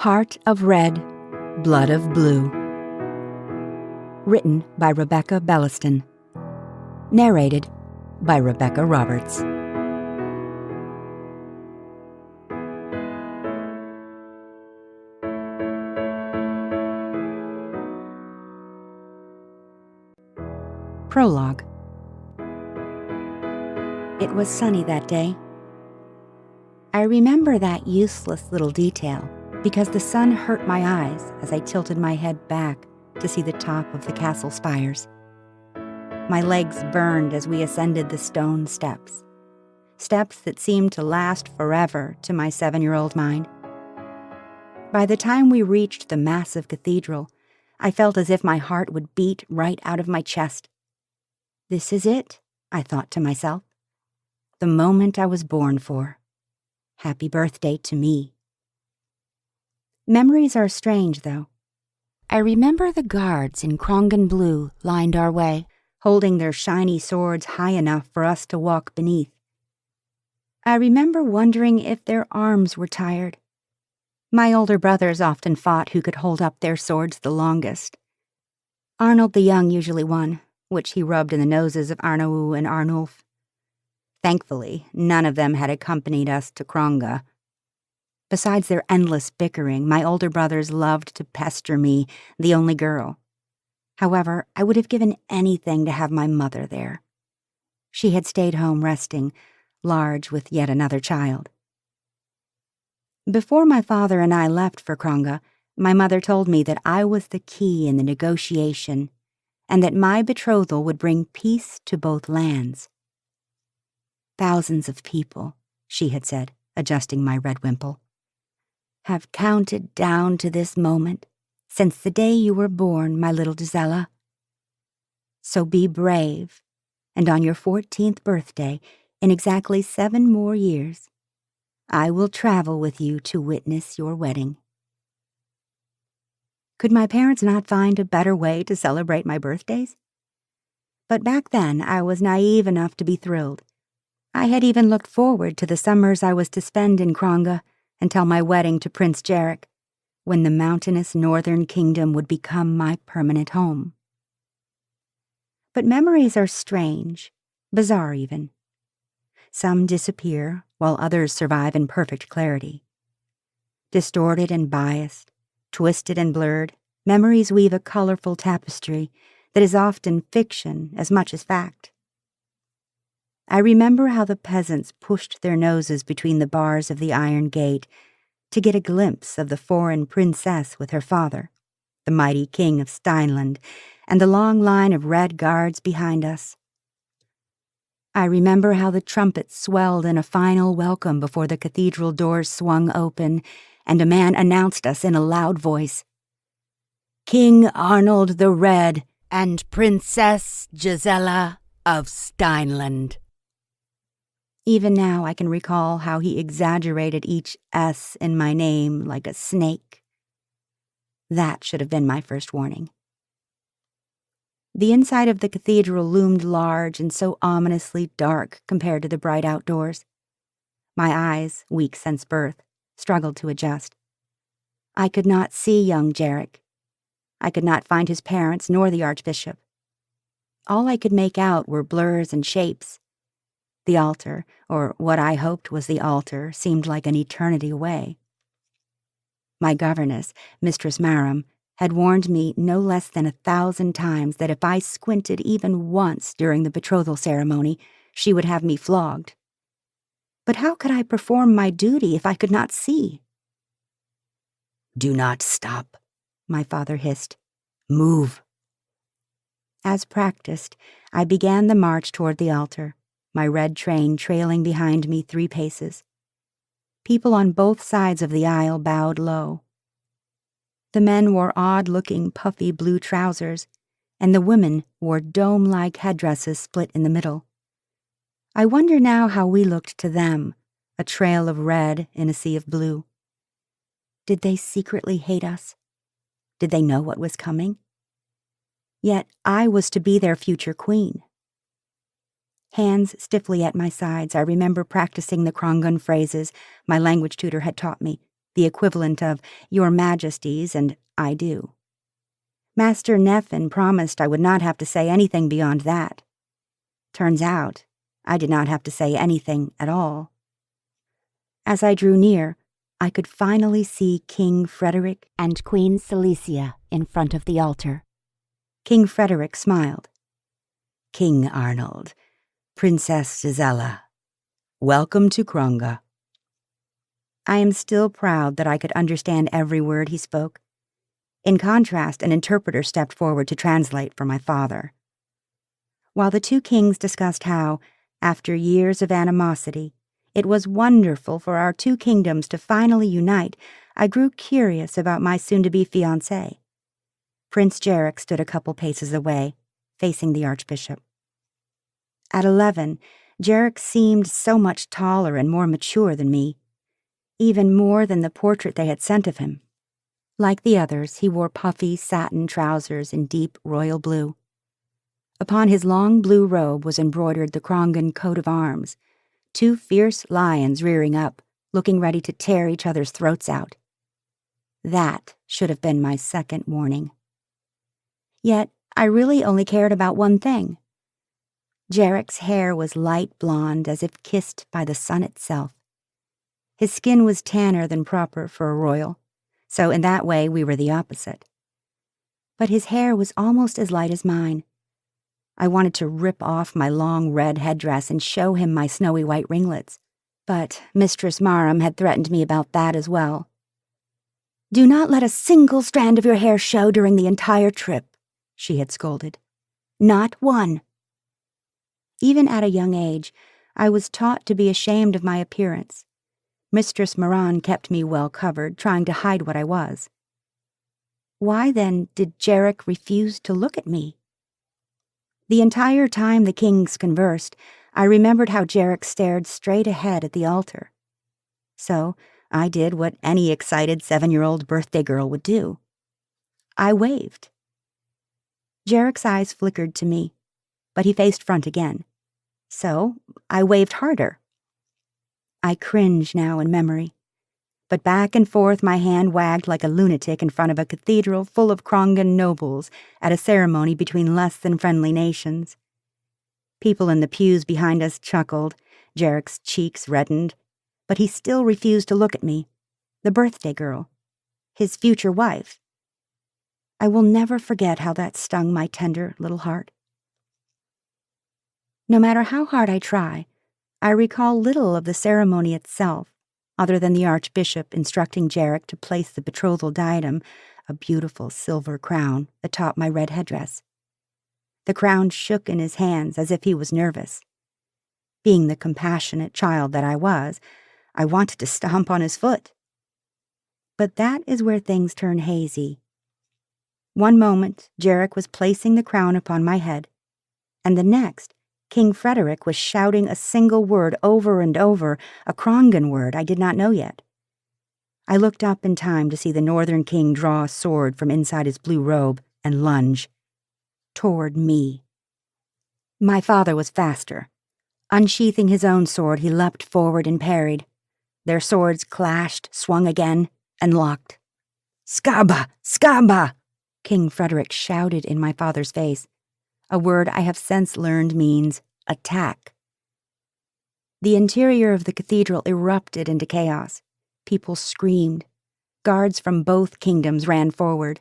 Heart of Red, Blood of Blue. Written by Rebecca Belliston. Narrated by Rebecca Roberts. Prologue. It was sunny that day. I remember that useless little detail because the sun hurt my eyes as I tilted my head back to see the top of the castle spires. My legs burned as we ascended the stone steps that seemed to last forever to my 7-year-old mind. By the time we reached the massive cathedral, I felt as if my heart would beat right out of my chest. This is it, I thought to myself. The moment I was born for. Happy birthday to me. Memories are strange, though. I remember the guards in Krongen blue lined our way, holding their shiny swords high enough for us to walk beneath. I remember wondering if their arms were tired. My older brothers often fought who could hold up their swords the longest. Arnold the Young usually won, which he rubbed in the noses of Arnaud and Arnulf. Thankfully, none of them had accompanied us to Kronga. Besides their endless bickering, my older brothers loved to pester me, the only girl. However, I would have given anything to have my mother there. She had stayed home resting, large with yet another child. Before my father and I left for Kronga, my mother told me that I was the key in the negotiation, and that my betrothal would bring peace to both lands. Thousands of people, she had said, adjusting my red wimple, have counted down to this moment since the day you were born, my little Gisela. So be brave, and on your 14th birthday, in exactly 7 more years, I will travel with you to witness your wedding. Could my parents not find a better way to celebrate my birthdays? But back then, I was naive enough to be thrilled. I had even looked forward to the summers I was to spend in Kronga until my wedding to Prince Jarek, when the mountainous northern kingdom would become my permanent home. But memories are strange, bizarre even. Some disappear, while others survive in perfect clarity. Distorted and biased, twisted and blurred, memories weave a colorful tapestry that is often fiction as much as fact. I remember how the peasants pushed their noses between the bars of the iron gate to get a glimpse of the foreign princess with her father, the mighty king of Steinland, and the long line of red guards behind us. I remember how the trumpets swelled in a final welcome before the cathedral doors swung open, and a man announced us in a loud voice. King Arnold the Red and Princess Gisela of Steinland. Even now I can recall how he exaggerated each S in my name like a snake. That should have been my first warning. The inside of the cathedral loomed large and so ominously dark compared to the bright outdoors. My eyes, weak since birth, struggled to adjust. I could not see young Jarek. I could not find his parents nor the archbishop. All I could make out were blurs and shapes. The altar, or what I hoped was the altar, seemed like an eternity away. My governess, Mistress Maram, had warned me no less than 1,000 times that if I squinted even once during the betrothal ceremony, she would have me flogged. But how could I perform my duty if I could not see? Do not stop, my father hissed. Move. As practiced, I began the march toward the altar, my red train trailing behind me 3 paces. People on both sides of the aisle bowed low. The men wore odd-looking puffy blue trousers, and the women wore dome-like headdresses split in the middle. I wonder now how we looked to them, a trail of red in a sea of blue. Did they secretly hate us? Did they know what was coming? Yet I was to be their future queen. Hands stiffly at my sides, I remember practicing the Krongen phrases my language tutor had taught me, the equivalent of Your Majesties and I do. Master Neffin promised I would not have to say anything beyond that. Turns out, I did not have to say anything at all. As I drew near, I could finally see King Frederick and Queen Silesia in front of the altar. King Frederick smiled. King Arnold, Princess Gisela, welcome to Kronga. I am still proud that I could understand every word he spoke. In contrast, an interpreter stepped forward to translate for my father. While the two kings discussed how, after years of animosity, it was wonderful for our two kingdoms to finally unite, I grew curious about my soon-to-be fiancé. Prince Jarek stood a couple paces away, facing the Archbishop. At 11, Jarek seemed so much taller and more mature than me, even more than the portrait they had sent of him. Like the others, he wore puffy satin trousers in deep royal blue. Upon his long blue robe was embroidered the Krongan coat of arms, two fierce lions rearing up, looking ready to tear each other's throats out. That should have been my second warning. Yet, I really only cared about one thing. Jarek's hair was light blonde as if kissed by the sun itself. His skin was tanner than proper for a royal, so in that way we were the opposite. But his hair was almost as light as mine. I wanted to rip off my long red headdress and show him my snowy white ringlets, but Mistress Maram had threatened me about that as well. "Do not let a single strand of your hair show during the entire trip," she had scolded. "Not one." Even at a young age, I was taught to be ashamed of my appearance. Mistress Moran kept me well covered, trying to hide what I was. Why, then, did Jarek refuse to look at me? The entire time the kings conversed, I remembered how Jarek stared straight ahead at the altar. So I did what any excited 7-year-old birthday girl would do. I waved. Jarek's eyes flickered to me, but he faced front again. So I waved harder. I cringe now in memory, but back and forth my hand wagged like a lunatic in front of a cathedral full of Krongan nobles at a ceremony between less than friendly nations. People in the pews behind us chuckled, Jarek's cheeks reddened, but he still refused to look at me, the birthday girl, his future wife. I will never forget how that stung my tender little heart. No matter how hard I try, I recall little of the ceremony itself, other than the Archbishop instructing Jarek to place the betrothal diadem, a beautiful silver crown, atop my red headdress. The crown shook in his hands as if he was nervous. Being the compassionate child that I was, I wanted to stomp on his foot. But that is where things turn hazy. One moment, Jarek was placing the crown upon my head, and the next, King Frederick was shouting a single word over and over, a Krongan word I did not know yet. I looked up in time to see the Northern King draw a sword from inside his blue robe and lunge toward me. My father was faster. Unsheathing his own sword, he leapt forward and parried. Their swords clashed, swung again, and locked. "Skaba! Skaba!" King Frederick shouted in my father's face, a word I have since learned means attack. The interior of the cathedral erupted into chaos. People screamed. Guards from both kingdoms ran forward.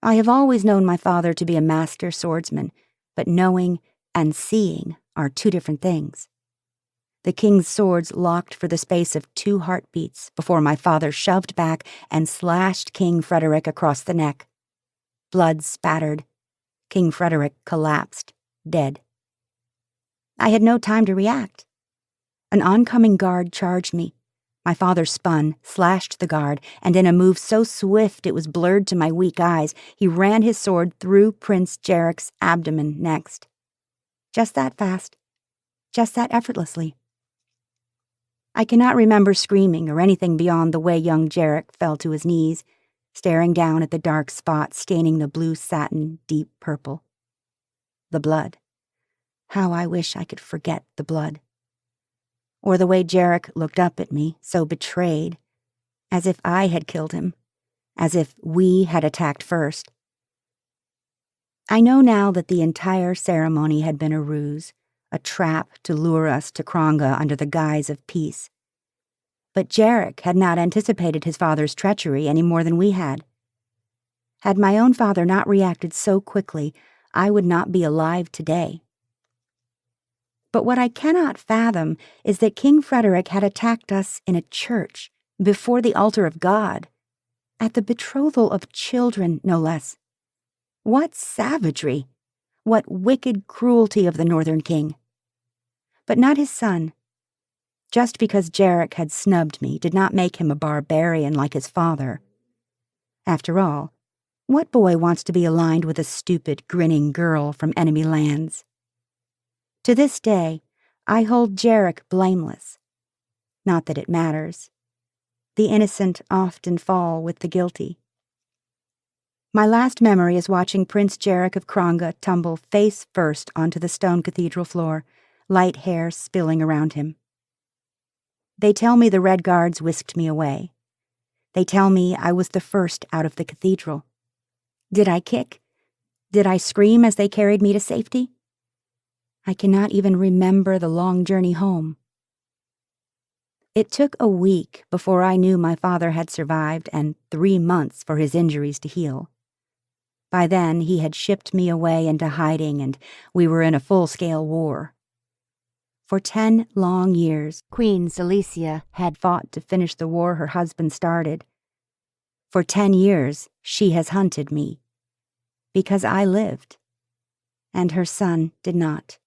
I have always known my father to be a master swordsman, but knowing and seeing are two different things. The king's swords locked for the space of 2 heartbeats before my father shoved back and slashed King Frederick across the neck. Blood spattered. King Frederick collapsed, dead. I had no time to react. An oncoming guard charged me. My father spun, slashed the guard, and in a move so swift it was blurred to my weak eyes, he ran his sword through Prince Jarek's abdomen next. Just that fast. Just that effortlessly. I cannot remember screaming or anything beyond the way young Jarek fell to his knees, staring down at the dark spot staining the blue satin deep purple. The blood. How I wish I could forget the blood. Or the way Jarek looked up at me, so betrayed, as if I had killed him, as if we had attacked first. I know now that the entire ceremony had been a ruse, a trap to lure us to Kronga under the guise of peace. But Jarek had not anticipated his father's treachery any more than we had. Had my own father not reacted so quickly, I would not be alive today. But what I cannot fathom is that King Frederick had attacked us in a church, before the altar of God, at the betrothal of children, no less. What savagery! What wicked cruelty of the Northern King! But not his son. Just because Jarek had snubbed me did not make him a barbarian like his father. After all, what boy wants to be aligned with a stupid, grinning girl from enemy lands? To this day, I hold Jarek blameless. Not that it matters. The innocent often fall with the guilty. My last memory is watching Prince Jarek of Kronga tumble face first onto the stone cathedral floor, light hair spilling around him. They tell me the Red Guards whisked me away. They tell me I was the first out of the cathedral. Did I kick? Did I scream as they carried me to safety? I cannot even remember the long journey home. It took a week before I knew my father had survived and 3 months for his injuries to heal. By then, he had shipped me away into hiding and we were in a full-scale war. For 10 long years, Queen Silesia had fought to finish the war her husband started. For 10 years, she has hunted me. Because I lived, and her son did not.